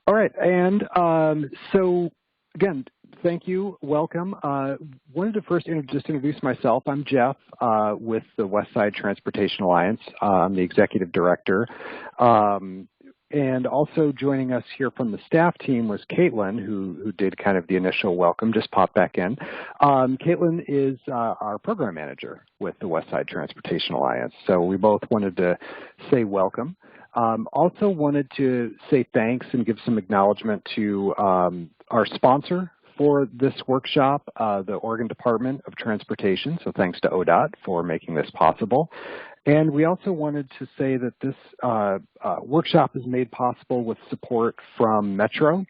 All right, and so again, thank you, welcome. Wanted to first just introduce myself. I'm Jeff with the West Side Transportation Alliance. I'm the executive director. And also joining us here from the staff team was Caitlin, who did kind of the initial welcome, just popped back in. Caitlin is our program manager with the West Side Transportation Alliance. So we both wanted to say welcome. Also wanted to say thanks and give some acknowledgement to our sponsor for this workshop, the Oregon Department of Transportation. So thanks to ODOT for making this possible. And we also wanted to say that this workshop is made possible with support from Metro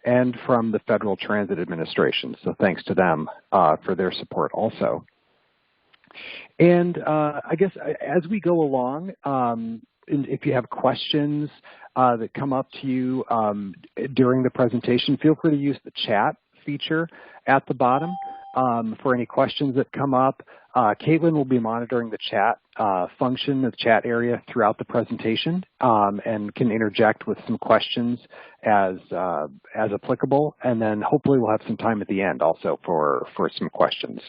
and from the Federal Transit Administration. So thanks to them for their support also. And I guess as we go along, if you have questions that come up to you during the presentation, feel free to use the chat feature at the bottom for any questions that come up. Caitlin will be monitoring the chat function, the chat area throughout the presentation, and can interject with some questions as applicable. And then hopefully we'll have some time at the end also for some questions.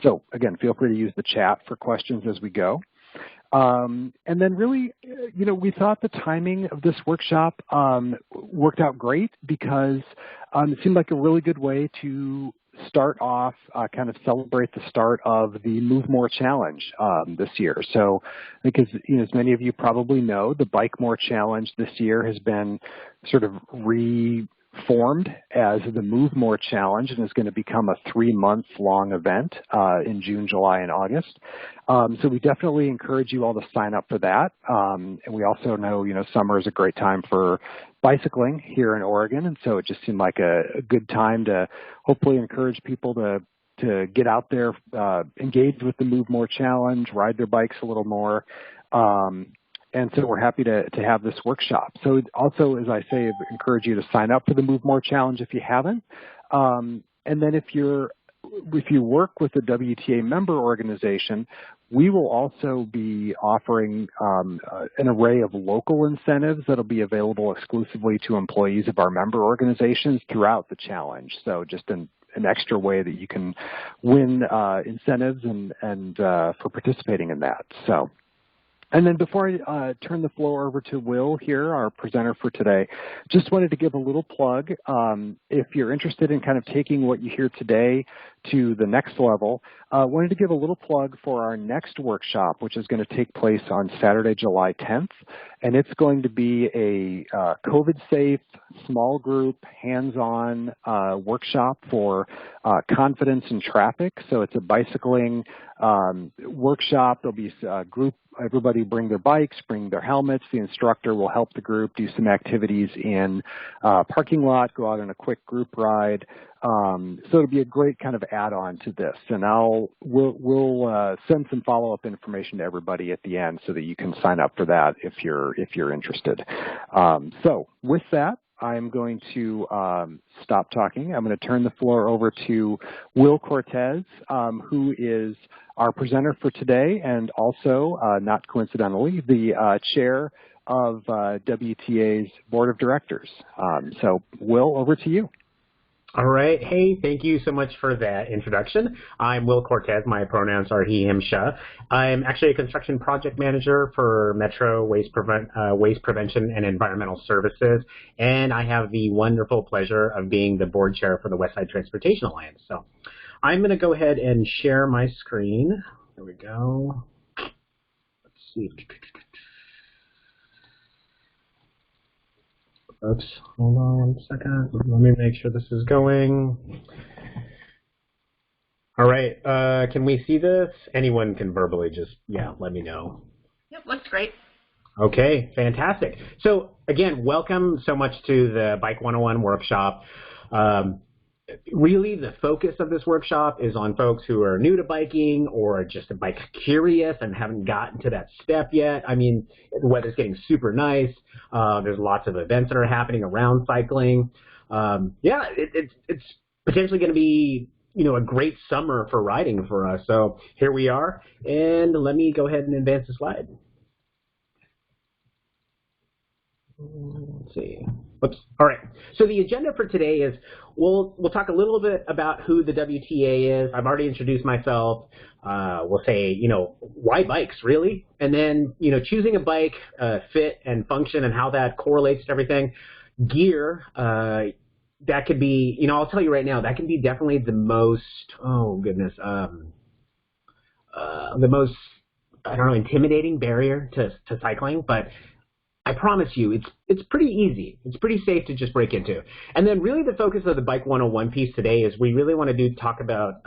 So again, feel free to use the chat for questions as we go. And then really, you know, we thought the timing of this workshop worked out great because it seemed like a really good way to start off, kind of celebrate the start of the Move More Challenge this year. So I think as many of you probably know, the Bike More Challenge this year has been sort of reformed as the Move More Challenge and is going to become a 3-month-long event in June, July, and August. So we definitely encourage you all to sign up for that. And we also know, you know, summer is a great time for bicycling here in Oregon, and so it just seemed like a good time to hopefully encourage people to get out there, engage with the Move More Challenge, ride their bikes a little more. And so we're happy to have this workshop. So also, as I say, I encourage you to sign up for the Move More Challenge if you haven't. And then if you work with a WTA member organization, we will also be offering an array of local incentives that will be available exclusively to employees of our member organizations throughout the challenge. So just an extra way that you can win incentives and for participating in that. So. And then before I turn the floor over to Will here, our presenter for today, just wanted to give a little plug. If you're interested in kind of taking what you hear today to the next level, wanted to give a little plug for our next workshop, which is going to take place on Saturday, July 10th. And it's going to be a COVID-safe, small group, hands-on workshop for confidence in traffic. So it's a bicycling workshop. There'll be a group. Everybody bring their bikes, bring their helmets. The instructor will help the group do some activities in parking lot, go out on a quick group ride. So it'll be a great kind of add-on to this. And we'll send some follow-up information to everybody at the end so that you can sign up for that if you're interested. So with that, I'm going to stop talking. I'm going to turn the floor over to Will Cortez, who is our presenter for today and also, not coincidentally, the chair of WTA's Board of Directors. So, Will, over to you. All right. Hey, thank you so much for that introduction. I'm Will Cortez. My pronouns are he, him, sha. I'm actually a construction project manager for Metro Waste Prevention and Environmental Services, and I have the wonderful pleasure of being the board chair for the West Side Transportation Alliance. So I'm going to go ahead and share my screen. There we go. Let's see. Oops, hold on a second. Let me make sure this is going. All right, can we see this? Anyone can verbally just, let me know. Yep, looks great. Okay, fantastic. So again, welcome so much to the Bike 101 workshop. Really, the focus of this workshop is on folks who are new to biking or just bike curious and haven't gotten to that step yet. I mean, the weather's getting super nice. There's lots of events that are happening around cycling. It's potentially going to be, a great summer for riding for us. So here we are, and let me go ahead and advance the slide. Let's see. Whoops. All right. So the agenda for today is we'll talk a little bit about who the WTA is. I've already introduced myself. We'll say, why bikes, really? And then, choosing a bike, fit and function and how that correlates to everything. Gear, that could be, I'll tell you right now, that can be definitely the most, the most, intimidating barrier to cycling, but I promise you, it's pretty easy. It's pretty safe to just break into. And then really the focus of the Bike 101 piece today is we really want to talk about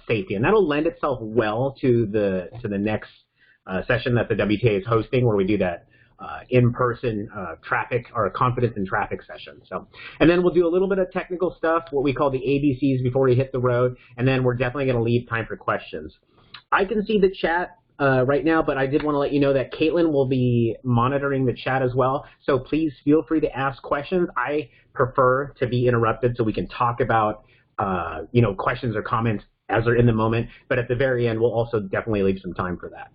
safety, and that'll lend itself well to the next session that the WTA is hosting, where we do that in-person traffic or confidence in traffic session. So, and then we'll do a little bit of technical stuff, what we call the ABCs before we hit the road, and then we're definitely going to leave time for questions. I can see the chat right now, but I did want to let you know that Caitlin will be monitoring the chat as well. So please feel free to ask questions. I prefer to be interrupted so we can talk about, questions or comments as they're in the moment. But at the very end, we'll also definitely leave some time for that.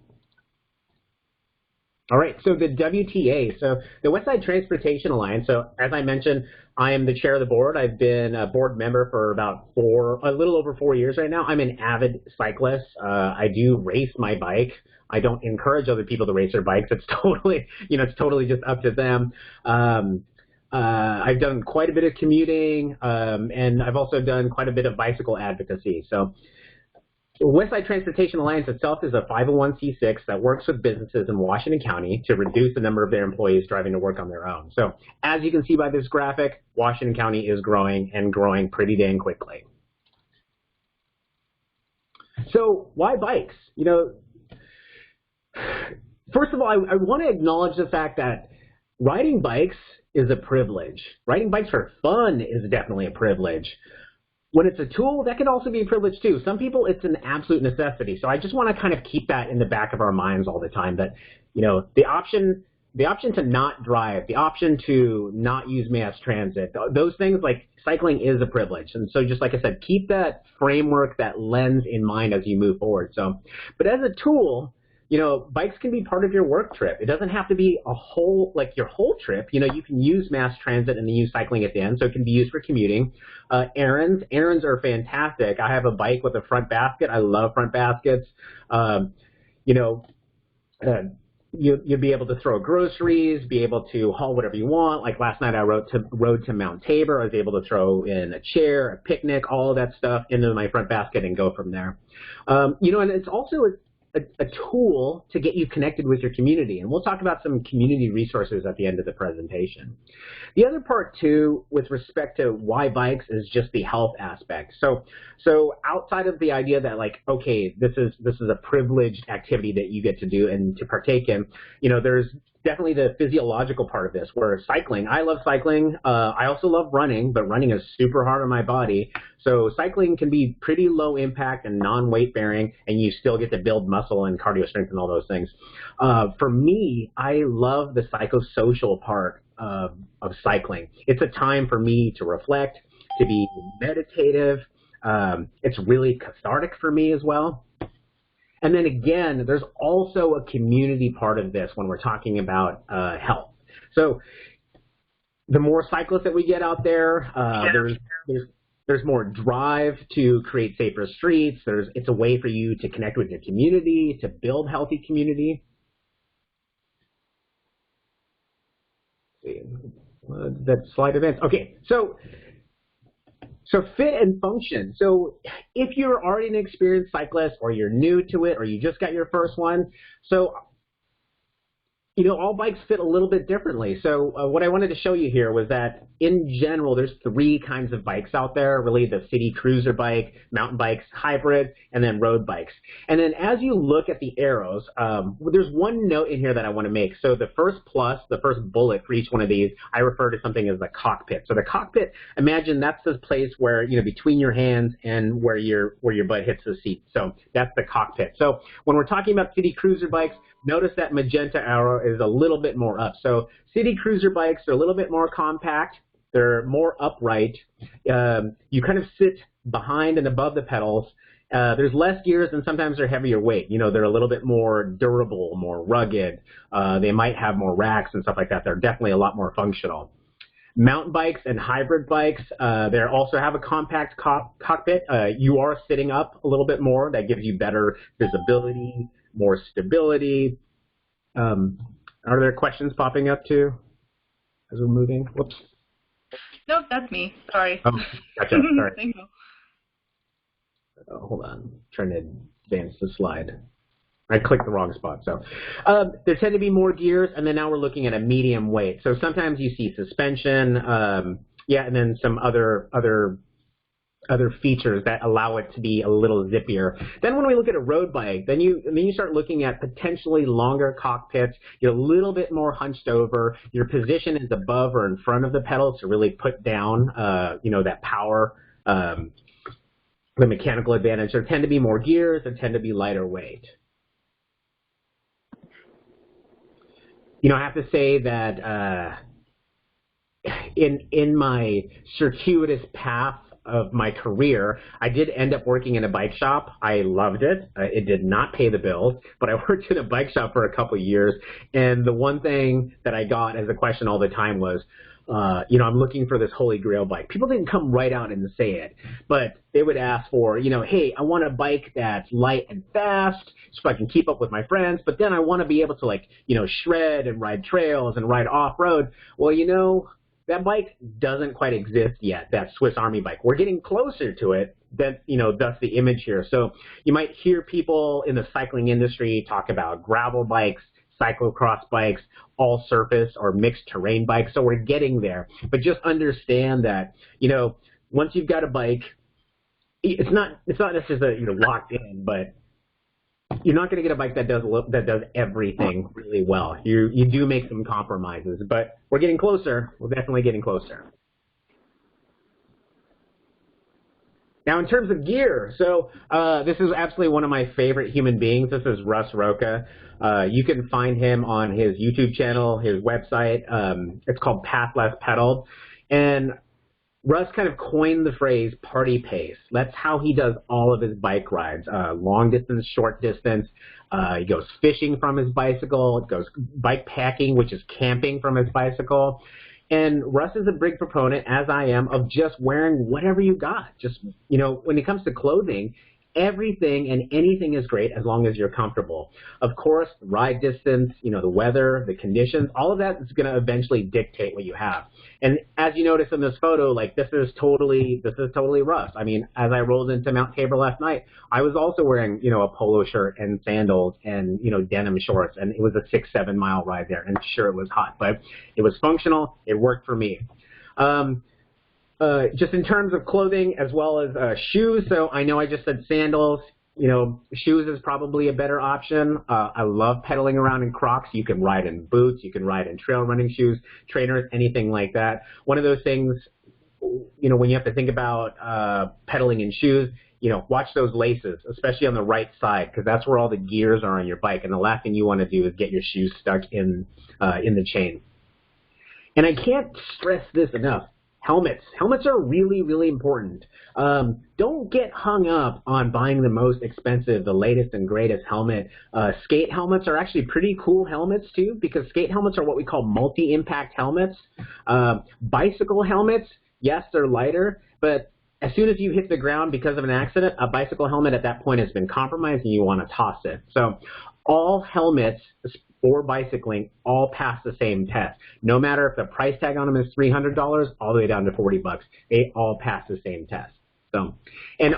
All right, so the WTA, so the Westside Transportation Alliance. So as I mentioned, I am the chair of the board. I've been a board member for about a little over 4 years right now. I'm an avid cyclist. I do race my bike. I don't encourage other people to race their bikes. It's totally, it's totally just up to them. I've done quite a bit of commuting, and I've also done quite a bit of bicycle advocacy. So Westside Transportation Alliance itself is a 501c6 that works with businesses in Washington County to reduce the number of their employees driving to work on their own. So as you can see by this graphic, Washington County is growing and growing pretty dang quickly. So why bikes? First of all, I want to acknowledge the fact that riding bikes is a privilege. Riding bikes for fun is definitely a privilege. When it's a tool, that can also be a privilege too. Some people, it's an absolute necessity. So I just want to kind of keep that in the back of our minds all the time, that, the option to not drive, the option to not use mass transit, those things, like cycling is a privilege. And so just like I said, keep that framework, that lens in mind as you move forward. So, but as a tool, bikes can be part of your work trip. It doesn't have to be your whole trip. You can use mass transit and then use cycling at the end, so it can be used for commuting. Errands are fantastic. I have a bike with a front basket. I love front baskets. You'll be able to throw groceries, be able to haul whatever you want. Like last night I rode to Mount Tabor. I was able to throw in a chair, a picnic, all of that stuff into my front basket and go from there. And it's also a tool to get you connected with your community. And we'll talk about some community resources at the end of the presentation. The other part too, with respect to why bikes, is just the health aspect. So outside of the idea that, like, okay, this is a privileged activity that you get to do and to partake in, there's definitely the physiological part of this, where cycling, I love cycling. I also love running, but running is super hard on my body. So cycling can be pretty low impact and non-weight bearing, and you still get to build muscle and cardio strength and all those things. For me, I love the psychosocial part of cycling. It's a time for me to reflect, to be meditative. It's really cathartic for me as well. And then again, there's also a community part of this when we're talking about health. So the more cyclists that we get out there, there's more drive to create safer streets. It's a way for you to connect with your community, to build healthy community. Let's see, that slide events. Okay, so fit and function. So if you're already an experienced cyclist, or you're new to it, or you just got your first one, so all bikes fit a little bit differently. So what I wanted to show you here was that in general, there's 3 kinds of bikes out there, really: the city cruiser bike, mountain bikes, hybrid, and then road bikes. And then as you look at the arrows, there's one note in here that I want to make. So the first bullet for each one of these, I refer to something as the cockpit. So the cockpit, imagine that's the place where, between your hands and where your butt hits the seat. So that's the cockpit. So when we're talking about city cruiser bikes, notice that magenta arrow is a little bit more up. So city cruiser bikes are a little bit more compact. They're more upright. You kind of sit behind and above the pedals, There's less gears and sometimes they're heavier weight. You know, they're a little bit more durable, more rugged. They might have more racks and stuff like that. They're definitely a lot more functional. Mountain bikes and hybrid bikes, they also have a compact cockpit. You are sitting up a little bit more. That gives you better visibility, more stability. Are there questions popping up too as we're moving? Whoops. Nope, that's me. Sorry. Oh, gotcha. Sorry. Thank you. Hold on. Trying to advance the slide. I clicked the wrong spot. So there tend to be more gears, and then now we're looking at a medium weight. So sometimes you see suspension, and then some other features that allow it to be a little zippier. Then when we look at a road bike, then you start looking at potentially longer cockpits. You're a little bit more hunched over. Your position is above or in front of the pedals to really put down, that power, the mechanical advantage. There tend to be more gears. There tend to be lighter weight. I have to say that in my circuitous path of my career, I did end up working in a bike shop. I loved it. It did not pay the bills, but I worked in a bike shop for a couple of years. And the one thing that I got as a question all the time was, I'm looking for this holy grail bike. People didn't come right out and say it, but they would ask for, hey, I want a bike that's light and fast so I can keep up with my friends, but then I want to be able to shred and ride trails and ride off-road. Well, that bike doesn't quite exist yet, that Swiss Army bike. We're getting closer to it. Thus the image here. So you might hear people in the cycling industry talk about gravel bikes, cyclocross bikes, all surface or mixed terrain bikes. So we're getting there. But just understand that, once you've got a bike, it's not necessarily locked in, but you're not going to get a bike that does everything really well. You do make some compromises, but we're getting closer. We're definitely getting closer. Now, in terms of gear, so this is absolutely one of my favorite human beings. This is Russ Roca. You can find him on his YouTube channel, his website. It's called Path Less Pedal. And Russ kind of coined the phrase party pace. That's how he does all of his bike rides, long distance, short distance. He goes fishing from his bicycle. He goes bike packing, which is camping from his bicycle. And Russ is a big proponent, as I am, of just wearing whatever you got. Just, when it comes to clothing, everything and anything is great as long as you're comfortable. Of course, ride distance, the weather, the conditions, all of that is going to eventually dictate what you have. And as you notice in this photo, this is totally Russ. I mean, as I rolled into Mount Tabor last night, I was also wearing, a polo shirt and sandals and, denim shorts, and it was a 6-7 mile ride there, and sure, it was hot, but it was functional. It worked for me. Just in terms of clothing as well as shoes, so I know I just said sandals. Shoes is probably a better option. I love pedaling around in Crocs. You can ride in boots. You can ride in trail running shoes, trainers, anything like that. One of those things, when you have to think about pedaling in shoes, watch those laces, especially on the right side, because that's where all the gears are on your bike. And the last thing you want to do is get your shoes stuck in the chain. And I can't stress this enough. Helmets. Helmets are really, really important. Don't get hung up on buying the most expensive, the latest and greatest helmet. Skate helmets are actually pretty cool helmets too, because skate helmets are what we call multi-impact helmets. Bicycle helmets, yes, they're lighter, but as soon as you hit the ground because of an accident, a bicycle helmet at that point has been compromised and you want to toss it. So all helmets for bicycling all pass the same test. No matter if the price tag on them is $300 all the way down to $40, they all pass the same test. So, and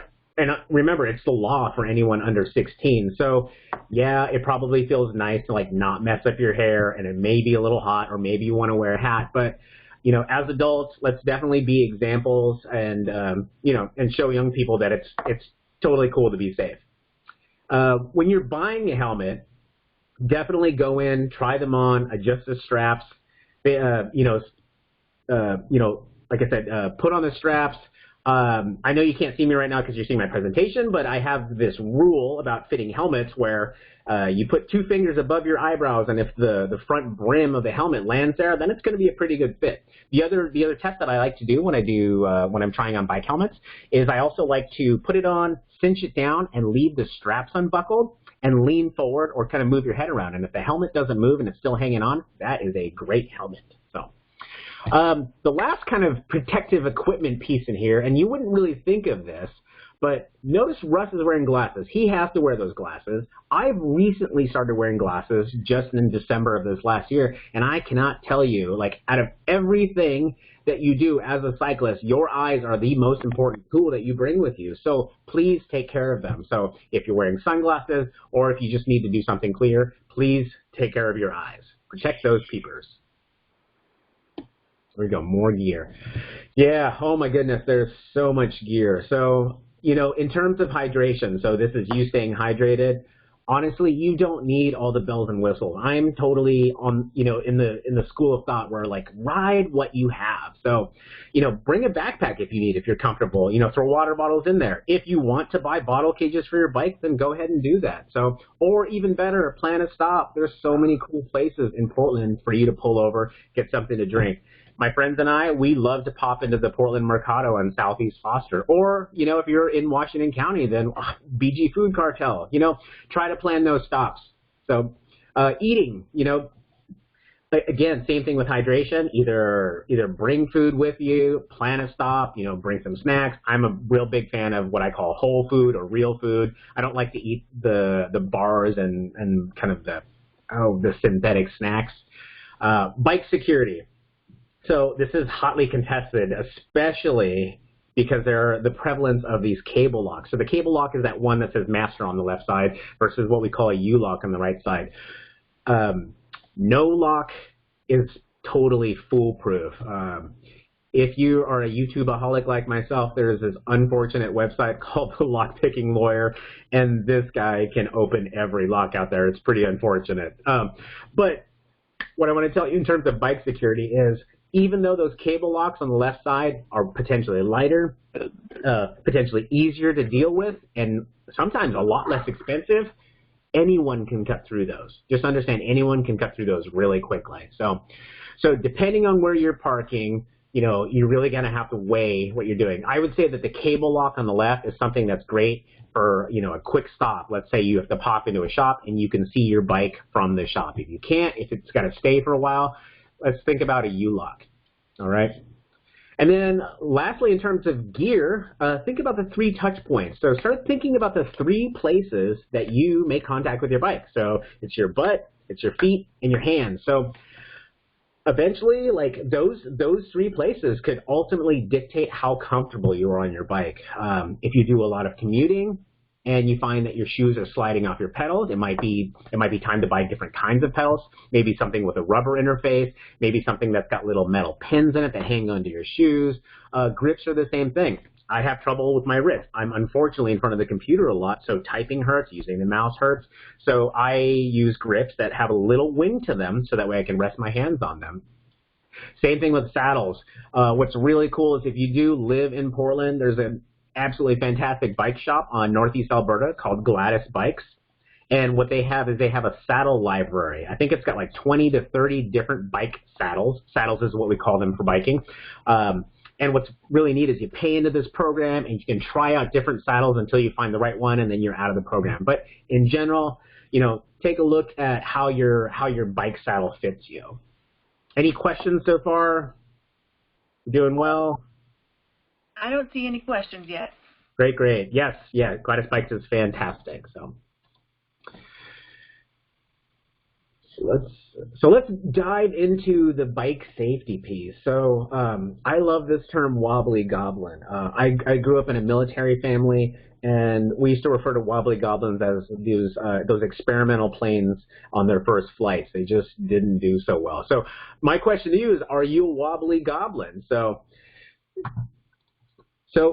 remember, it's the law for anyone under 16. So, yeah, it probably feels nice to not mess up your hair, and it may be a little hot, or maybe you want to wear a hat. But as adults, let's definitely be examples and and show young people that it's totally cool to be safe. When you're buying a helmet, definitely go in, try them on, adjust the straps. Like I said, put on the straps, I know you can't see me right now because you're seeing my presentation, but I have this rule about fitting helmets where you put 2 fingers above your eyebrows, and if the front brim of the helmet lands there, then it's going to be a pretty good fit. The other test that I like to do when I'm trying on bike helmets is I also like to put it on, cinch it down, and leave the straps unbuckled and lean forward or kind of move your head around. And if the helmet doesn't move and it's still hanging on, that is a great helmet. So. The last kind of protective equipment piece in here, and you wouldn't really think of this, but notice Russ is wearing glasses. He has to wear those glasses. I've recently started wearing glasses just in December of this last year, and I cannot tell you, like, out of everything that you do as a cyclist, your eyes are the most important tool that you bring with you. So please take care of them. So if you're wearing sunglasses or if you just need to do something clear, please take care of your eyes. Protect those peepers. There we go, more gear. Yeah, oh my goodness, there's so much gear. So, you know, in terms of hydration, so this is you staying hydrated. Honestly, you don't need all the bells and whistles. I'm totally on, you know, in the school of thought where, like, ride what you have. So, you know, bring a backpack if you need, if you're comfortable. You know, throw water bottles in there. If you want to buy bottle cages for your bike, then go ahead and do that. So, or even better, plan a stop. There's so many cool places in Portland for you to pull over, get something to drink. My friends and I, we love to pop into the Portland Mercado on Southeast Foster. Or, you know, if you're in Washington County, then BG Food Cartel. You know, try to plan those stops. So eating, you know, again, same thing with hydration. Either bring food with you, plan a stop, you know, bring some snacks. I'm a real big fan of what I call whole food or real food. I don't like to eat the bars and kind of the synthetic snacks. Bike security. So this is hotly contested, especially because there are the prevalence of these cable locks. So the cable lock is that one that says master on the left side versus what we call a U-lock on the right side. No lock is totally foolproof. If you are a YouTube-aholic like myself, there's this unfortunate website called The Lock-Picking Lawyer, and this guy can open every lock out there. It's pretty unfortunate. But what I want to tell you in terms of bike security is, even though those cable locks on the left side are potentially lighter, potentially easier to deal with, and sometimes a lot less expensive, anyone can cut through those. Just understand, anyone can cut through those really quickly. So depending on where you're parking, you know, you're really going to have to weigh what you're doing. I would say that the cable lock on the left is something that's great for, you know, a quick stop. Let's say you have to pop into a shop and you can see your bike from the shop. If you can't, if it's got to stay for a while, let's think about a U-lock, all right? And then lastly, in terms of gear, think about the 3 touch points. So start thinking about the 3 places that you make contact with your bike. So it's your butt, it's your feet, and your hands. So eventually, like, those 3 places could ultimately dictate how comfortable you are on your bike. If you do a lot of commuting, and you find that your shoes are sliding off your pedals, it might be time to buy different kinds of pedals, maybe something with a rubber interface, maybe something that's got little metal pins in it that hang onto your shoes. Grips are the same thing. I have trouble with my wrist. I'm unfortunately in front of the computer a lot, so typing hurts, using the mouse hurts. So I use grips that have a little wing to them so that way I can rest my hands on them. Same thing with saddles. What's really cool is if you do live in Portland, there's an absolutely fantastic bike shop on Northeast Alberta called Gladys Bikes. And what they have is they have a saddle library. I think it's got like 20 to 30 different bike saddles. Saddles is what we call them for biking. And what's really neat is you pay into this program and you can try out different saddles until you find the right one, and then you're out of the program. But in general, you know, take a look at how your bike saddle fits you. Any questions so far? Doing well? I don't see any questions yet. Great, great. Yes, yeah, Gladys Bikes is fantastic. So let's dive into the bike safety piece. So I love this term wobbly goblin. I grew up in a military family, and we used to refer to wobbly goblins as those experimental planes on their first flights. They just didn't do so well. So my question to you is, are you a wobbly goblin? So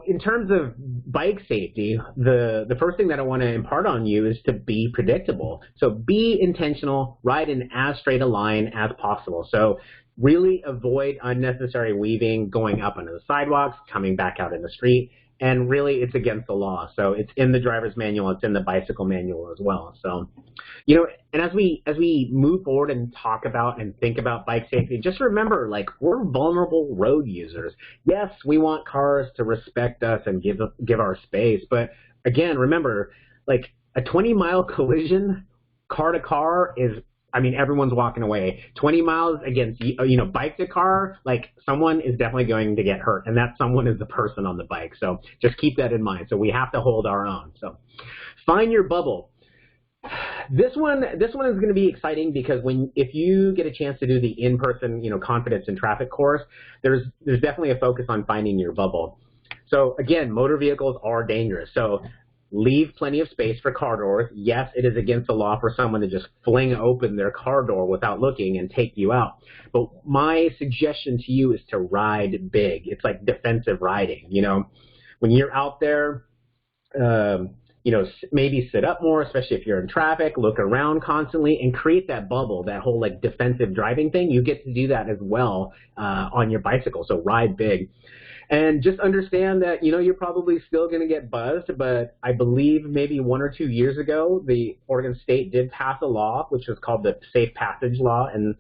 in terms of bike safety, the first thing that I want to impart on you is to be predictable. So be intentional, ride in as straight a line as possible. So Really avoid unnecessary weaving, going up onto the sidewalks, coming back out in the street. And really, it's against the law. So it's in the driver's manual. It's in the bicycle manual as well. So, and as we move forward and talk about and think about bike safety, just remember, like, we're vulnerable road users. Yes, we want cars to respect us and give our space. But again, remember, like, a 20-mile collision, car to car, everyone's walking away. 20 miles against, bike to car, like, someone is definitely going to get hurt, and that someone is the person on the bike. So just keep that in mind. So we have to hold our own. So find your bubble. This one is going to be exciting because if you get a chance to do the in-person, confidence in traffic course, there's definitely a focus on finding your bubble. So again, motor vehicles are dangerous. So leave plenty of space for car doors. Yes, it is against the law for someone to just fling open their car door without looking and take you out. But my suggestion to you is to ride big. It's like defensive riding. When you're out there, maybe sit up more, especially if you're in traffic, look around constantly, and create that bubble, that whole like defensive driving thing. You get to do that as well on your bicycle. So ride big. And just understand that, you're probably still going to get buzzed, but I believe maybe 1 or 2 years ago, the Oregon State did pass a law, which was called the Safe Passage Law, and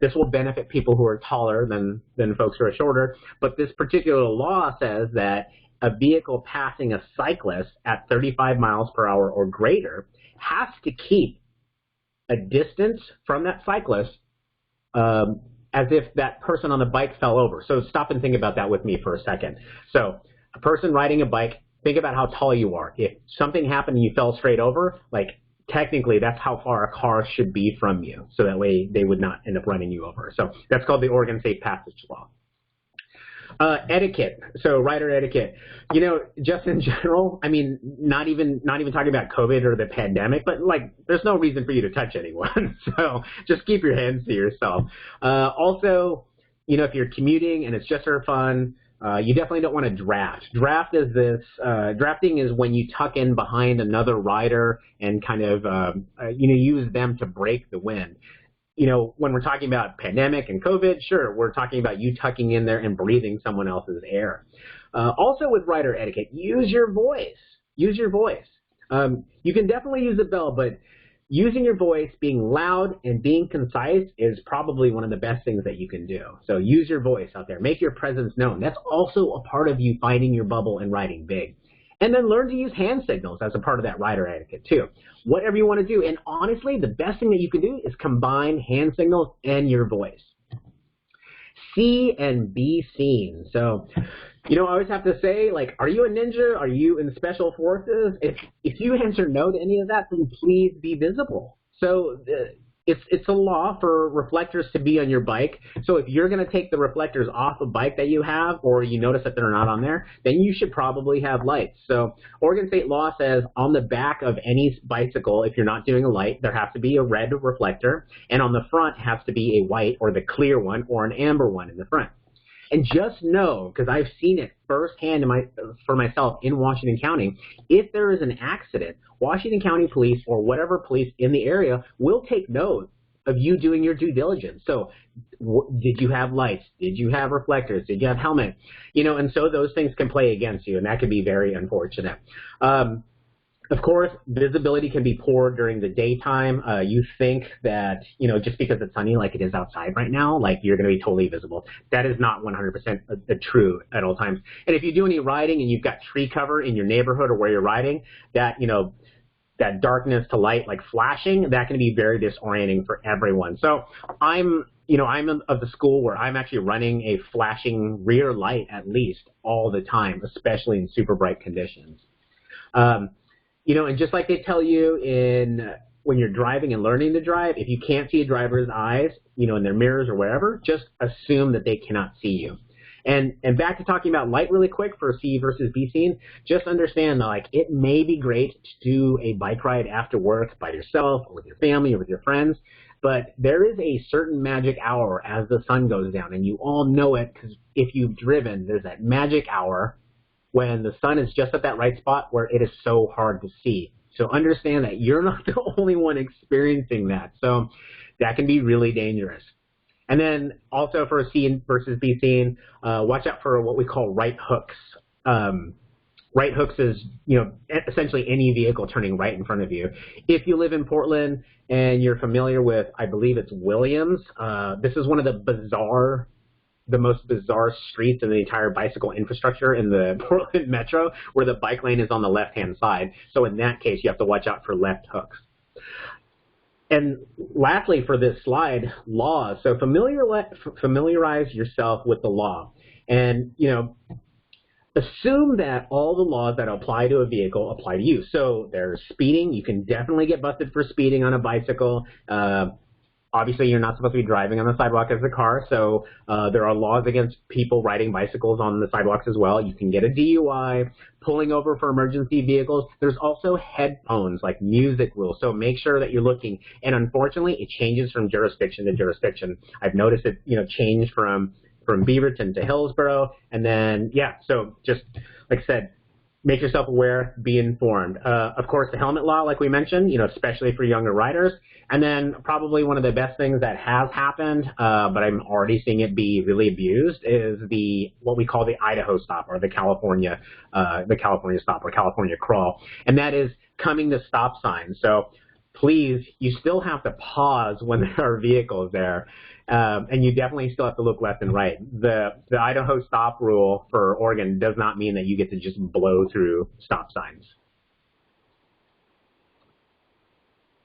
this will benefit people who are taller than folks who are shorter. But this particular law says that a vehicle passing a cyclist at 35 miles per hour or greater has to keep a distance from that cyclist as if that person on the bike fell over. So stop and think about that with me for a second. So a person riding a bike, think about how tall you are. If something happened and you fell straight over, like, technically that's how far a car should be from you. So that way they would not end up running you over. So that's called the Oregon Safe Passage Law. Etiquette. So rider etiquette, just in general, not even talking about COVID or the pandemic, but like, there's no reason for you to touch anyone. So just keep your hands to yourself. Also, if you're commuting and it's just for fun, you definitely don't want to draft. Drafting is when you tuck in behind another rider and kind of, use them to break the wind. When we're talking about pandemic and COVID, sure, we're talking about you tucking in there and breathing someone else's air. Also with rider etiquette, use your voice. Use your voice. You can definitely use a bell, but using your voice, being loud and being concise is probably one of the best things that you can do. So use your voice out there. Make your presence known. That's also a part of you finding your bubble and riding big. And then learn to use hand signals as a part of that rider etiquette too. Whatever you want to do. And honestly, the best thing that you can do is combine hand signals and your voice. See and be seen. So, I always have to say, like, are you a ninja? Are you in special forces? If you answer no to any of that, then please be visible. So it's a law for reflectors to be on your bike. So if you're going to take the reflectors off a bike that you have, or you notice that they're not on there, then you should probably have lights. So Oregon State law says on the back of any bicycle, if you're not doing a light, there has to be a red reflector, and on the front has to be a white or the clear one or an amber one in the front. And just know, because I've seen it firsthand for myself in Washington County, if there is an accident, Washington County police or whatever police in the area will take note of you doing your due diligence. So did you have lights? Did you have reflectors? Did you have helmet? And so those things can play against you, and that can be very unfortunate. Of course, visibility can be poor during the daytime. You think that, just because it's sunny like it is outside right now, like you're going to be totally visible. That is not 100% true at all times. And if you do any riding and you've got tree cover in your neighborhood or where you're riding, that, that darkness to light, like flashing, that can be very disorienting for everyone. So I'm of the school where I'm actually running a flashing rear light at least all the time, especially in super bright conditions. And just like they tell you when you're driving and learning to drive, if you can't see a driver's eyes, in their mirrors or wherever, just assume that they cannot see you. And back to talking about light really quick for see versus be seen, just understand that, like, it may be great to do a bike ride after work by yourself or with your family or with your friends, but there is a certain magic hour as the sun goes down, and you all know it because if you've driven, there's that magic hour when the sun is just at that right spot where it is so hard to see. So understand that you're not the only one experiencing that. So that can be really dangerous. And then also for seen versus be seen, watch out for what we call right hooks. Right hooks is, essentially any vehicle turning right in front of you. If you live in Portland and you're familiar with, I believe it's Williams, this is one of the most bizarre streets in the entire bicycle infrastructure in the Portland metro, where the bike lane is on the left-hand side. So in that case, you have to watch out for left hooks. And lastly, for this slide, laws. So familiarize yourself with the law. And, assume that all the laws that apply to a vehicle apply to you. So there's speeding. You can definitely get busted for speeding on a bicycle. Obviously, you're not supposed to be driving on the sidewalk as a car, so there are laws against people riding bicycles on the sidewalks as well. You can get a DUI, pulling over for emergency vehicles. There's also headphones, like music rules, so make sure that you're looking. And unfortunately, it changes from jurisdiction to jurisdiction. I've noticed it, change from Beaverton to Hillsborough, and then, so just, like I said, make yourself aware, be informed. Of course, the helmet law, like we mentioned, especially for younger riders. And then probably one of the best things that has happened, but I'm already seeing it be really abused, is what we call the Idaho stop, or the California stop, or California crawl. And that is coming to stop signs. So please, you still have to pause when there are vehicles there. And you definitely still have to look left and right. The Idaho stop rule for Oregon does not mean that you get to just blow through stop signs.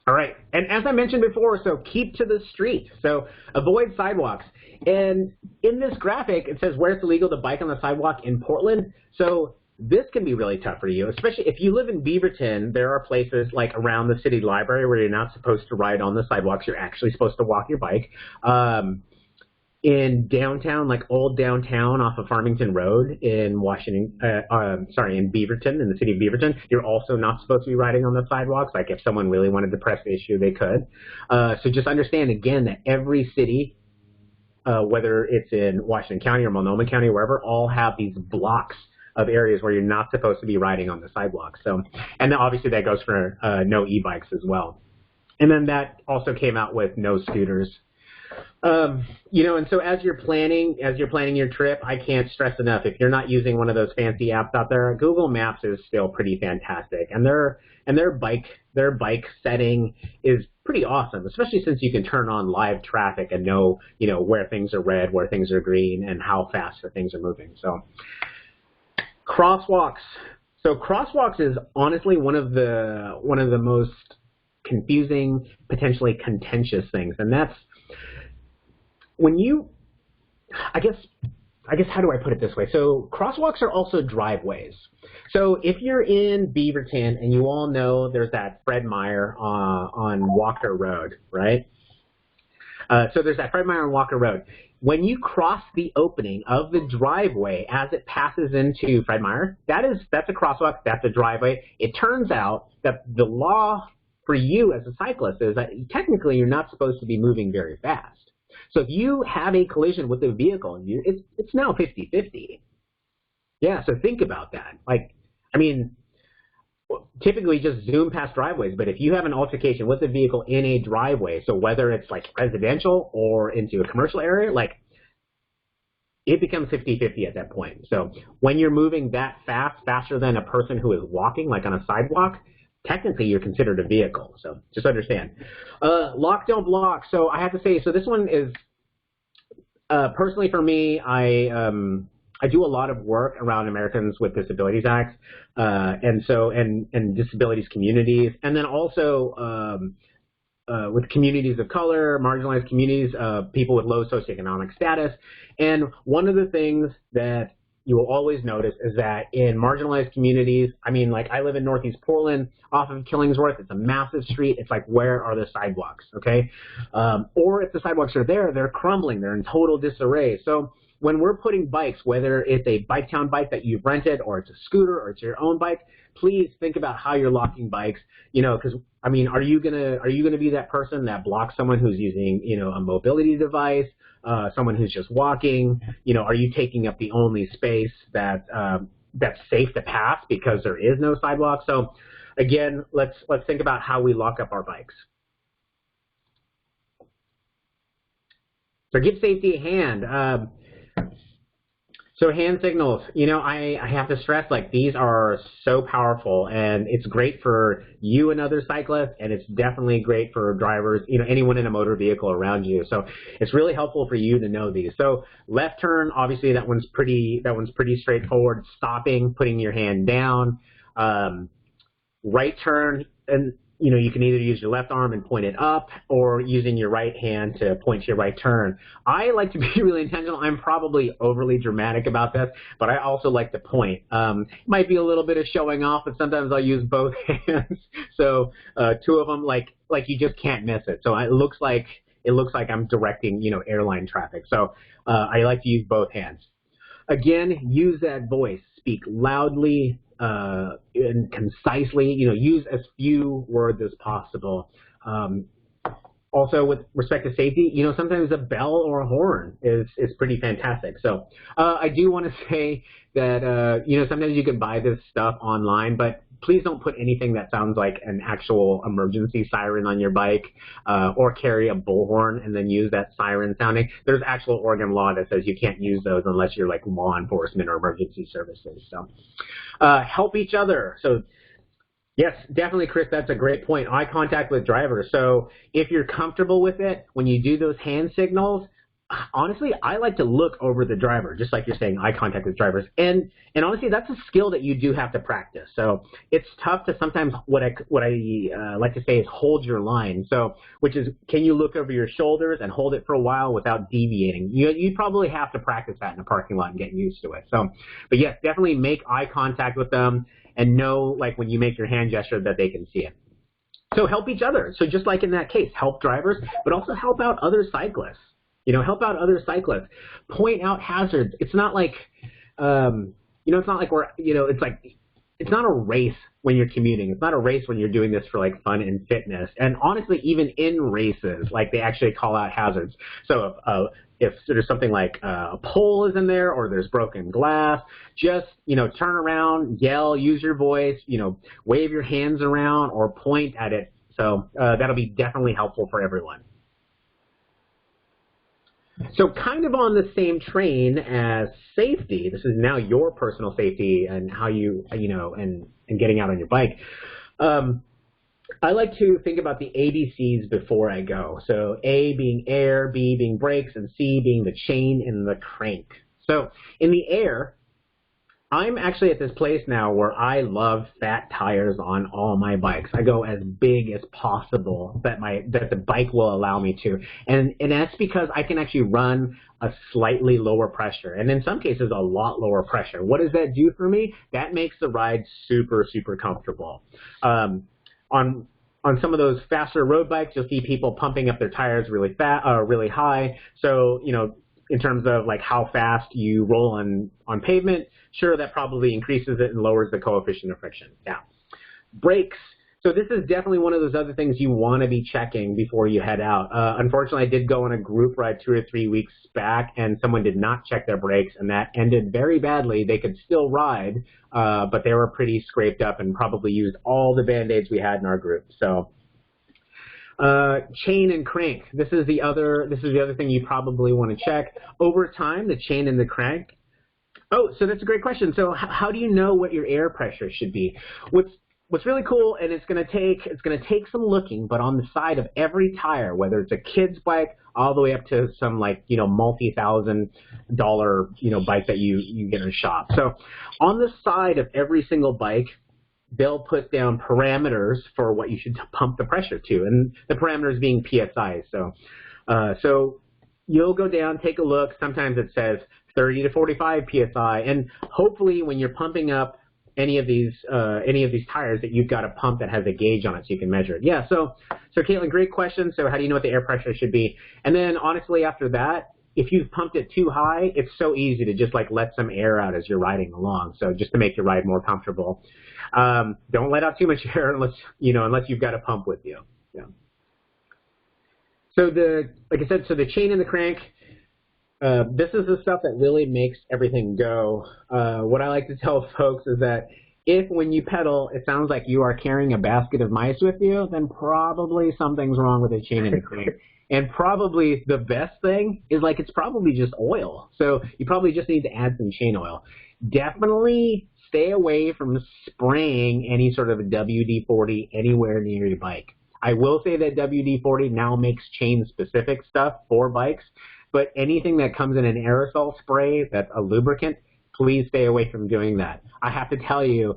All right, and as I mentioned before, so keep to the street. So avoid sidewalks. And in this graphic, it says where it's illegal to bike on the sidewalk in Portland. So this can be really tough for you, especially if you live in Beaverton. There are places like around the city library where you're not supposed to ride on the sidewalks. You're actually supposed to walk your bike. In downtown, like old downtown off of Farmington Road in in Beaverton, in the city of Beaverton, you're also not supposed to be riding on the sidewalks. Like if someone really wanted to press the issue, they could. So just understand, again, that every city, whether it's in Washington County or Multnomah County, wherever, all have these blocks of areas where you're not supposed to be riding on the sidewalk. So, and then obviously that goes for no e-bikes as well. And then that also came out with no scooters. And so as you're planning your trip, I can't stress enough, if you're not using one of those fancy apps out there, Google Maps is still pretty fantastic. And their bike setting is pretty awesome, especially since you can turn on live traffic and know, where things are red, where things are green, and how fast things are moving. So crosswalks. So crosswalks is honestly one of the most confusing, potentially contentious things, and that's when I guess how do I put it this way? So crosswalks are also driveways. So if you're in Beaverton, and you all know there's that Fred Meyer on Walker Road, right? So there's that Fred Meyer on Walker Road. When you cross the opening of the driveway as it passes into Fred Meyer, that's a crosswalk, that's a driveway. It turns out that the law for you as a cyclist is that technically you're not supposed to be moving very fast. So if you have a collision with a vehicle, it's now 50-50. Yeah, so think about that. Typically just zoom past driveways, but if you have an altercation with a vehicle in a driveway, so whether it's like residential or into a commercial area, it becomes 50-50 at that point. So when you're moving that fast, faster than a person who is walking, like on a sidewalk, technically you're considered a vehicle. So just understand. Lock, don't block. So I have to say, so this one is, personally for me, I do a lot of work around Americans with Disabilities Act, and disabilities communities, and then also with communities of color, marginalized communities, people with low socioeconomic status. And one of the things that you will always notice is that in marginalized communities, I live in Northeast Portland off of Killingsworth. It's a massive street. It's like, where are the sidewalks, okay? Or if the sidewalks are there, they're crumbling. They're in total disarray. So when we're putting bikes, whether it's a Biketown bike that you've rented, or it's a scooter, or it's your own bike, please think about how you're locking bikes. Because are you gonna be that person that blocks someone who's using a mobility device, someone who's just walking? Are you taking up the only space that's safe to pass because there is no sidewalk? So again, let's think about how we lock up our bikes. So give safety a hand. So hand signals, I have to stress, like, these are so powerful, and it's great for you and other cyclists, and it's definitely great for drivers, anyone in a motor vehicle around you. So it's really helpful for you to know these. So left turn, obviously that one's pretty straightforward. Stopping, putting your hand down. Right turn, and you can either use your left arm and point it up, or using your right hand to point to your right turn. I like to be really intentional. I'm probably overly dramatic about this, but I also like to point. Might be a little bit of showing off, but sometimes I'll use both hands. So two of them, like you just can't miss it. So it looks like I'm directing, airline traffic. So I like to use both hands. Again, use that voice. Speak loudly and concisely. Use as few words as possible. Also, with respect to safety, sometimes a bell or a horn is pretty fantastic. So I do want to say that, sometimes you can buy this stuff online, but please don't put anything that sounds like an actual emergency siren on your bike, or carry a bullhorn and then use that siren sounding. There's actual Oregon law that says you can't use those unless you're like law enforcement or emergency services. So help each other. So yes, definitely, Chris, that's a great point. Eye contact with drivers. So if you're comfortable with it, when you do those hand signals, honestly, I like to look over the driver, just like you're saying, eye contact with drivers. And honestly, that's a skill that you do have to practice. So it's tough to sometimes, what I like to say is hold your line. So, which is, can you look over your shoulders and hold it for a while without deviating? You probably have to practice that in a parking lot and get used to it. So, but yes, definitely make eye contact with them and know, like, when you make your hand gesture, that they can see it. So help each other. So just like in that case, help drivers, but also help out other cyclists. Help out other cyclists. Point out hazards. It's not like, it's not like it's not a race when you're commuting. It's not a race when you're doing this for like fun and fitness. And honestly, even in races, like, they actually call out hazards. So if there's something like a pole is in there, or there's broken glass, just, turn around, yell, use your voice, wave your hands around or point at it. So that'll be definitely helpful for everyone. So kind of on the same train as safety, this is now your personal safety and how you, and getting out on your bike. I like to think about the ABCs before I go. So A being air, B being brakes, and C being the chain and the crank. So in the air, I'm actually at this place now where I love fat tires on all my bikes. I go as big as possible that the bike will allow me to. And that's because I can actually run a slightly lower pressure, and in some cases a lot lower pressure. What does that do for me? That makes the ride super, super comfortable. On some of those faster road bikes, you'll see people pumping up their tires really high. So, in terms of like how fast you roll on pavement, sure, that probably increases it and lowers the coefficient of friction. Now, brakes. So this is definitely one of those other things you want to be checking before you head out. Unfortunately, I did go on a group ride 2 or 3 weeks back, and someone did not check their brakes, and that ended very badly. They could still ride, but they were pretty scraped up and probably used all the Band-Aids we had in our group. So chain and crank. This is the other thing you probably want to check. Over time, the chain and the crank. Oh, so that's a great question. So how do you know what your air pressure should be? What's really cool, and it's going to take some looking, but on the side of every tire, whether it's a kid's bike all the way up to some like, multi-$1,000, bike that you get in a shop. So on the side of every single bike, they'll put down parameters for what you should pump the pressure to, and the parameters being PSI. So you'll go down, take a look. Sometimes it says 30 to 45 PSI, and hopefully when you're pumping up any of these tires, that you've got a pump that has a gauge on it so you can measure it. Yeah. So Caitlin, great question. So how do you know what the air pressure should be? And then honestly, after that, if you've pumped it too high, it's so easy to just like let some air out as you're riding along. So just to make your ride more comfortable. Don't let out too much air unless you've got a pump with you. Yeah. So like I said, the chain and the crank, this is the stuff that really makes everything go. What I like to tell folks is that if when you pedal, it sounds like you are carrying a basket of mice with you, then probably something's wrong with the chain and the crank. And probably the best thing is like it's probably just oil. So you probably just need to add some chain oil. Definitely stay away from spraying any sort of a WD-40 anywhere near your bike. I will say that WD-40 now makes chain-specific stuff for bikes, but anything that comes in an aerosol spray that's a lubricant, please stay away from doing that. I have to tell you,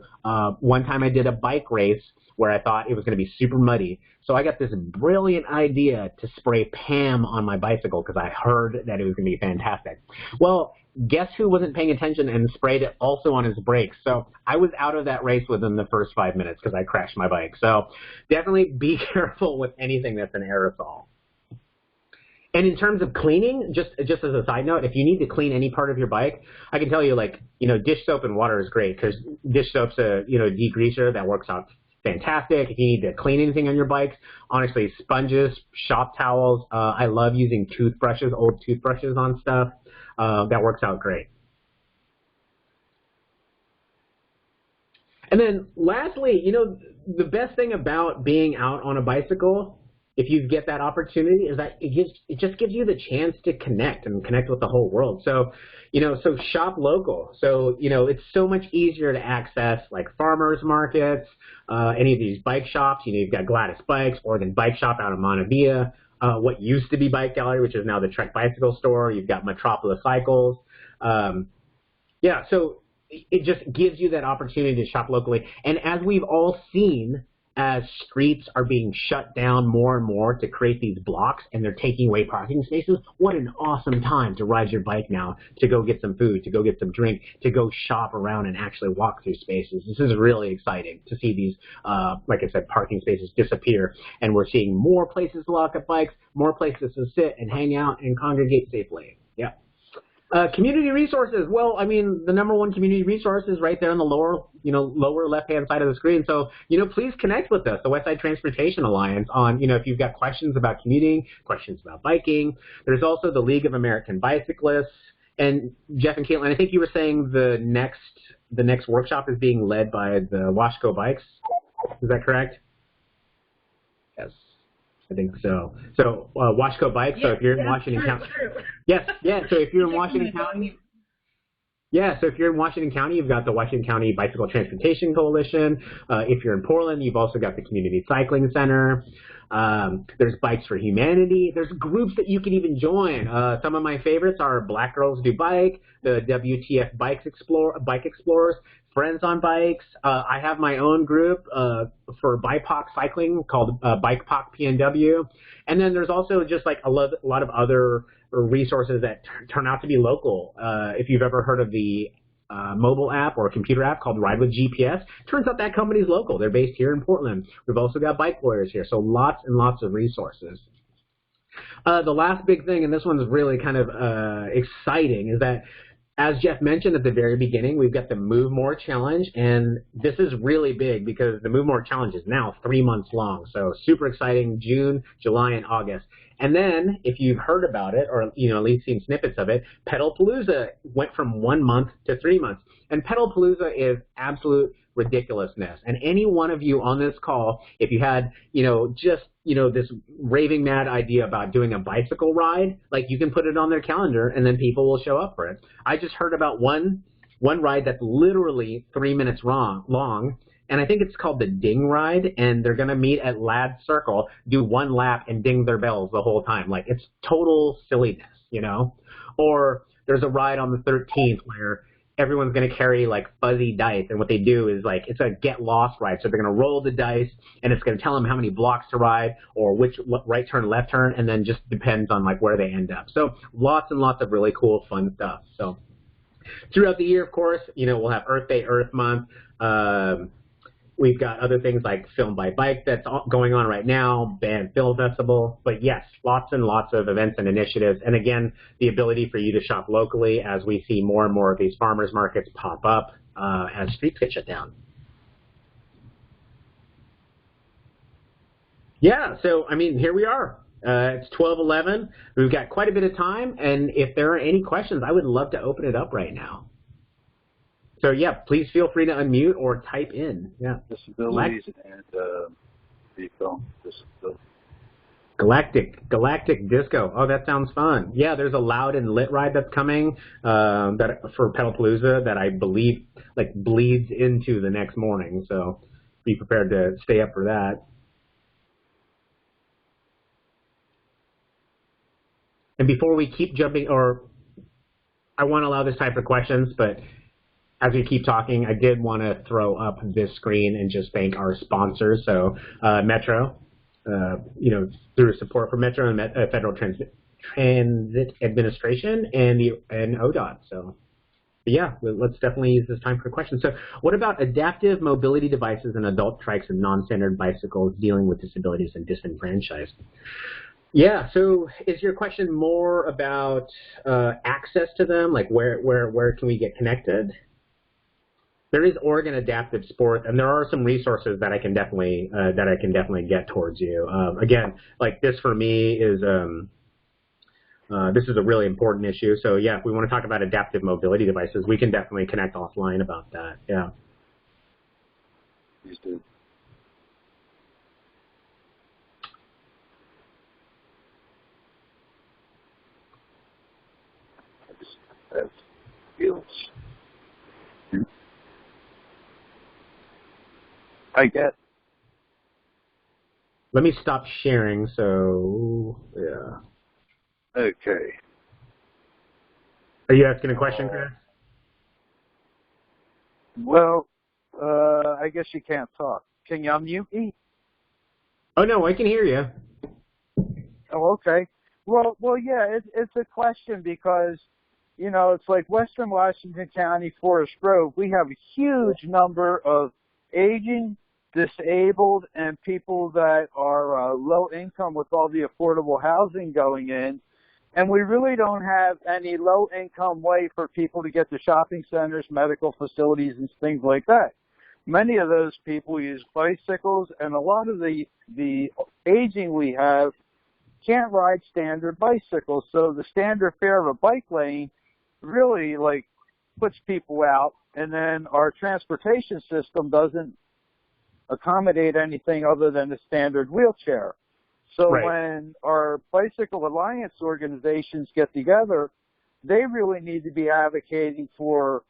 one time I did a bike race where I thought it was going to be super muddy. So I got this brilliant idea to spray Pam on my bicycle because I heard that it was going to be fantastic. Well, guess who wasn't paying attention and sprayed it also on his brakes? So I was out of that race within the first 5 minutes because I crashed my bike. So definitely be careful with anything that's an aerosol. And in terms of cleaning, just as a side note, if you need to clean any part of your bike, I can tell you, like, dish soap and water is great because dish soap's a, degreaser that works out fantastic. If you need to clean anything on your bikes, honestly, sponges, shop towels. I love using toothbrushes, old toothbrushes on stuff. That works out great. And then lastly, the best thing about being out on a bicycle, if you get that opportunity, is that it just gives you the chance to connect with the whole world. So, so shop local. So, it's so much easier to access like farmers markets, any of these bike shops. You've got Gladys Bikes, Oregon Bike Shop out of Montevilla, what used to be Bike Gallery, which is now the Trek Bicycle Store. You've got Metropolis Cycles. Yeah, so it just gives you that opportunity to shop locally. And as we've all seen, as streets are being shut down more and more to create these blocks and they're taking away parking spaces, what an awesome time to ride your bike now, to go get some food, to go get some drink, to go shop around and actually walk through spaces. This is really exciting to see these, like I said, parking spaces disappear. And we're seeing more places to lock up bikes, more places to sit and hang out and congregate safely. Yeah. Community resources. Well, I mean, the number one community resource is right there on the lower left-hand side of the screen. So, please connect with us, the Westside Transportation Alliance, on, if you've got questions about commuting, questions about biking. There's also the League of American Bicyclists. And Jeff and Caitlin, I think you were saying the next workshop is being led by the Washco Bikes. Is that correct? Yes. I think so. So Washco Bike. So if you're in Washington County, yes, yeah. So if you're in Washington County, so if you're in Washington County, you've got the Washington County Bicycle Transportation Coalition. If you're in Portland, you've also got the Community Cycling Center. There's Bikes for Humanity. There's groups that you can even join. Some of my favorites are Black Girls Do Bike, the WTF Bike Explorers, Friends on Bikes. I have my own group for BIPOC cycling called BikePOC PNW. And then there's also just like a lot of other resources that turn out to be local. If you've ever heard of the mobile app or computer app called Ride with GPS, turns out that company's local. They're based here in Portland. We've also got bike lawyers here, so lots and lots of resources. The last big thing, and this one's really kind of exciting, is that as Jeff mentioned at the very beginning, we've got the Move More Challenge, and this is really big because the Move More Challenge is now 3 months long, so super exciting, June, July, and August. And then, if you've heard about it, or at least seen snippets of it, Pedalpalooza went from 1 month to 3 months. And Pedalpalooza is absolute ridiculousness. And any one of you on this call, if you had, this raving mad idea about doing a bicycle ride, like you can put it on their calendar and then people will show up for it. I just heard about one ride that's literally 3 minutes long. And I think it's called the Ding Ride, and they're going to meet at Ladd Circle, do 1 lap, and ding their bells the whole time. Like, it's total silliness, Or there's a ride on the 13th where everyone's going to carry, like, fuzzy dice, and what they do is, like, it's a get-lost ride. So they're going to roll the dice, and it's going to tell them how many blocks to ride or which right turn, left turn, and then just depends on, like, where they end up. So lots and lots of really cool, fun stuff. So throughout the year, of course, we'll have Earth Day, Earth Month. We've got other things like Film by Bike that's going on right now, Band Film Festival. But yes, lots and lots of events and initiatives. And again, the ability for you to shop locally as we see more and more of these farmers markets pop up as streets get shut down. Yeah, so, I mean, here we are. It's 12:11. We've got quite a bit of time. And if there are any questions, I would love to open it up right now. So, yeah, please feel free to unmute or type in. Yeah. Disabilities and the film. Galactic Disco. Oh, that sounds fun. Yeah, there's a Loud and Lit ride that's coming that for Pedalpalooza that I believe like bleeds into the next morning. So be prepared to stay up for that. And before we keep jumping, or I want to allow this time for questions, but as we keep talking, I did want to throw up this screen and just thank our sponsors. So Metro, through support for Metro and Federal Transit Administration and ODOT. So yeah, let's definitely use this time for questions. So what about adaptive mobility devices and adult trikes and non-standard bicycles dealing with disabilities and disenfranchised? Yeah, so is your question more about access to them, like where can we get connected? There is Oregon Adaptive Sport, and there are some resources that I can definitely get towards you. Again, like this for me is this is a really important issue. So yeah, if we want to talk about adaptive mobility devices, we can definitely connect offline about that. Yeah. Please do. That feels. I get. Let me stop sharing. So yeah. Okay. Are you asking a question, Chris? Well, I guess you can't talk. Can you unmute me? Oh no, I can hear you. Oh, okay. Well, yeah. It's a question because, it's like Western Washington County, Forest Grove. We have a huge number of aging, disabled, and people that are low income with all the affordable housing going in. And we really don't have any low income way for people to get to shopping centers, medical facilities, and things like that. Many of those people use bicycles, and a lot of the aging we have can't ride standard bicycles. So the standard fare of a bike lane really puts people out, and then our transportation system doesn't accommodate anything other than a standard wheelchair. So right. When our Bicycle Alliance organizations get together, they really need to be advocating for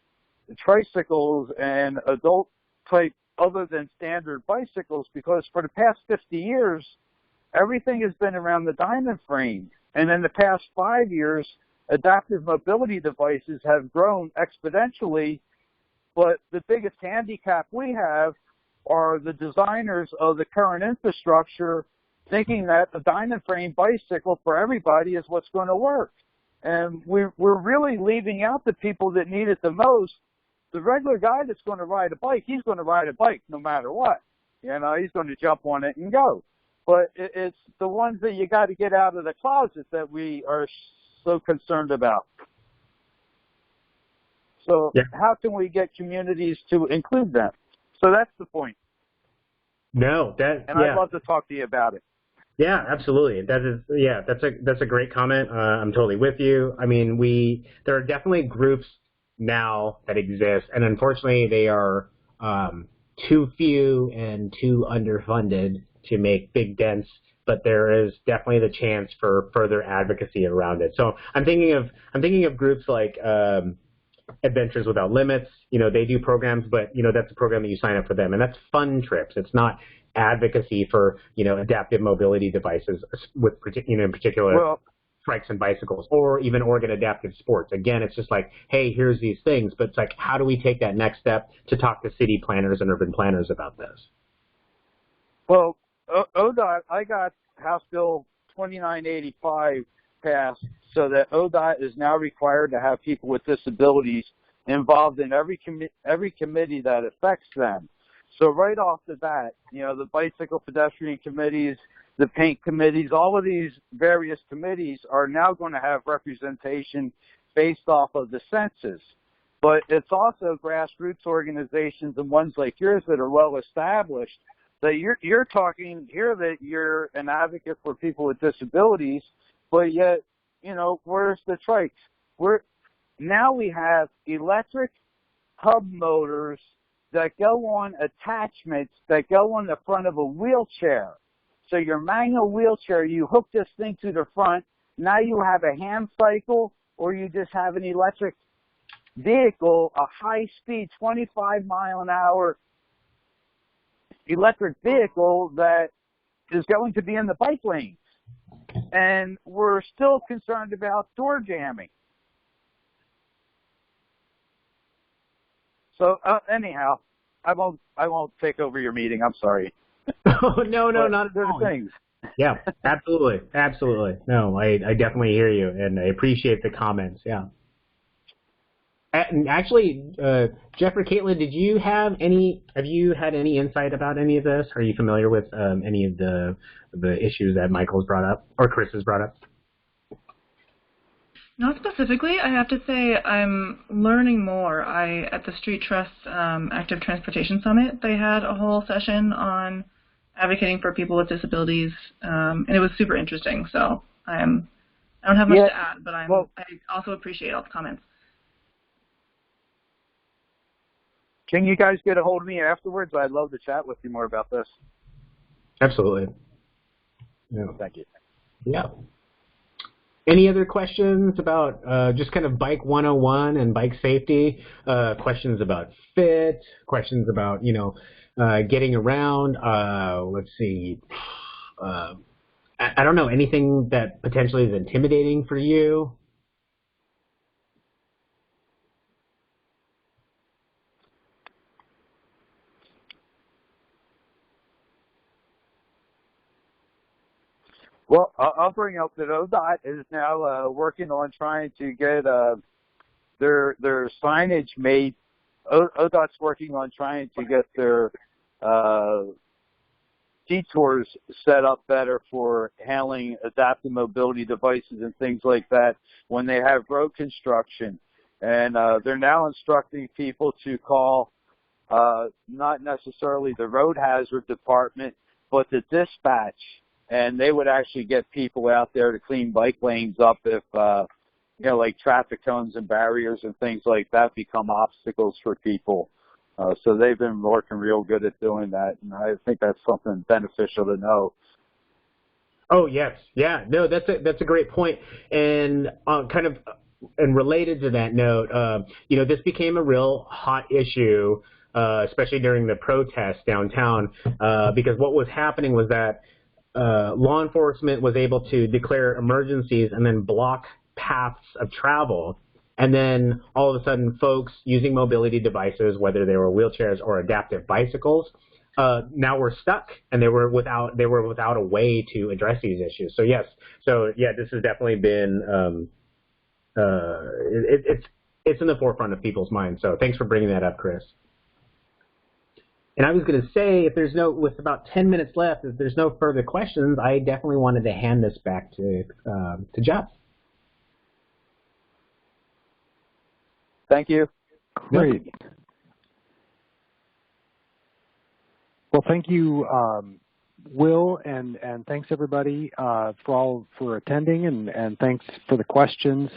tricycles and adult type other than standard bicycles, because for the past 50 years, everything has been around the diamond frame. And in the past 5 years, adaptive mobility devices have grown exponentially, but the biggest handicap we have are the designers of the current infrastructure thinking that a diamond frame bicycle for everybody is what's going to work. And we're really leaving out the people that need it the most. The regular guy that's going to ride a bike, he's going to ride a bike no matter what. He's going to jump on it and go. But it's the ones that you got to get out of the closet that we are so concerned about. So yeah. How can we get communities to include them? So that's the point. No, I'd love to talk to you about it. Yeah, absolutely. That's a great comment. I'm totally with you. I mean, there are definitely groups now that exist, and unfortunately, they are too few and too underfunded to make big dents. But there is definitely the chance for further advocacy around it. So I'm thinking of groups like Adventures Without Limits. They do programs, but that's a program that you sign up for them, and that's fun trips. It's not advocacy for adaptive mobility devices with in particular trikes and bicycles, or even Oregon Adaptive Sports. Again, it's just like, hey, here's these things, but it's like, how do we take that next step to talk to city planners and urban planners about this? Well, ODOT, I got House Bill 2985 passed so that ODOT is now required to have people with disabilities involved in every committee that affects them. So right off the bat, the bicycle pedestrian committees, the paint committees, all of these various committees are now going to have representation based off of the census. But it's also grassroots organizations and ones like yours that are well established, that you're talking here that you're an advocate for people with disabilities, but yet, where's the trikes? Now we have electric hub motors that go on attachments that go on the front of a wheelchair. So your manual wheelchair, you hook this thing to the front. Now you have a hand cycle, or you just have an electric vehicle, a high-speed 25-mile-an-hour electric vehicle that is going to be in the bike lanes. And we're still concerned about door jamming. So anyhow, I won't take over your meeting. I'm sorry. Oh, no, not at all. Things. Yeah, absolutely, absolutely. No, I definitely hear you, and I appreciate the comments. Yeah. And actually, Jeff or Caitlin, have you had any insight about any of this? Are you familiar with any of the issues that Michael's brought up or Chris has brought up? Not specifically. I have to say I'm learning more. At the Street Trust Active Transportation Summit, they had a whole session on advocating for people with disabilities, and it was super interesting. So I don't have much to add, but I also appreciate all the comments. Can you guys get a hold of me afterwards? I'd love to chat with you more about this. Absolutely. Yeah. Thank you. Yeah. Any other questions about just kind of bike 101 and bike safety? Questions about fit? Questions about, getting around? Let's see. I don't know, anything that potentially is intimidating for you? Well, I'll bring up that ODOT is now working on trying to get their signage made. ODOT's working on trying to get their detours set up better for handling adaptive mobility devices and things like that when they have road construction. And they're now instructing people to call not necessarily the road hazard department, but the dispatch. And they would actually get people out there to clean bike lanes up if, like traffic cones and barriers and things like that become obstacles for people. So they've been working real good at doing that, and I think that's something beneficial to know. Oh, yes. Yeah. No, that's a great point. And and related to that note, this became a real hot issue, especially during the protests downtown, because what was happening was that law enforcement was able to declare emergencies and then block paths of travel. And then all of a sudden, folks using mobility devices, whether they were wheelchairs or adaptive bicycles, now were stuck, and they were without a way to address these issues. So yes, this has definitely been it's in the forefront of people's minds. So thanks for bringing that up, Chris. And I was going to say, with about 10 minutes left, if there's no further questions, I definitely wanted to hand this back to Jeff. Thank you. Great. Well, thank you, Will, and thanks everybody for attending, and thanks for the questions.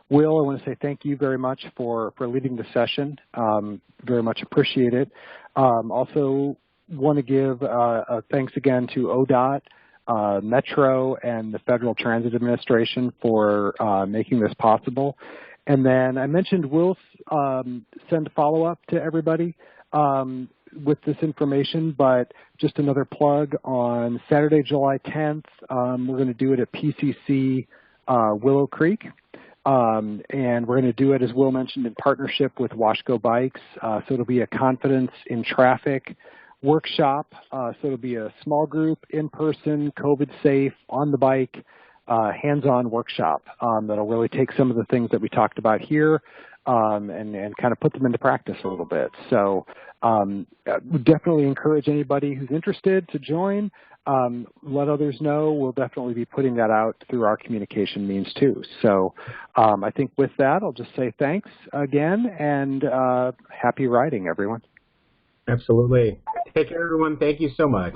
Will, I want to say thank you very much for leading the session. Very much appreciate it. Also want to give thanks again to ODOT, Metro, and the Federal Transit Administration for making this possible. And then I mentioned we'll send follow-up to everybody with this information, but just another plug, on Saturday, July 10th, we're going to do it at PCC Willow Creek. And we're going to do it, as Will mentioned, in partnership with Washco Bikes. So it'll be a confidence in traffic workshop. So it'll be a small group, in-person, COVID-safe, on the bike, hands-on workshop that'll really take some of the things that we talked about here and kind of put them into practice a little bit. So we definitely encourage anybody who's interested to join. Let others know. We'll definitely be putting that out through our communication means too. So I think with that, I'll just say thanks again, and happy riding, everyone. Absolutely. Take care, everyone. Thank you so much.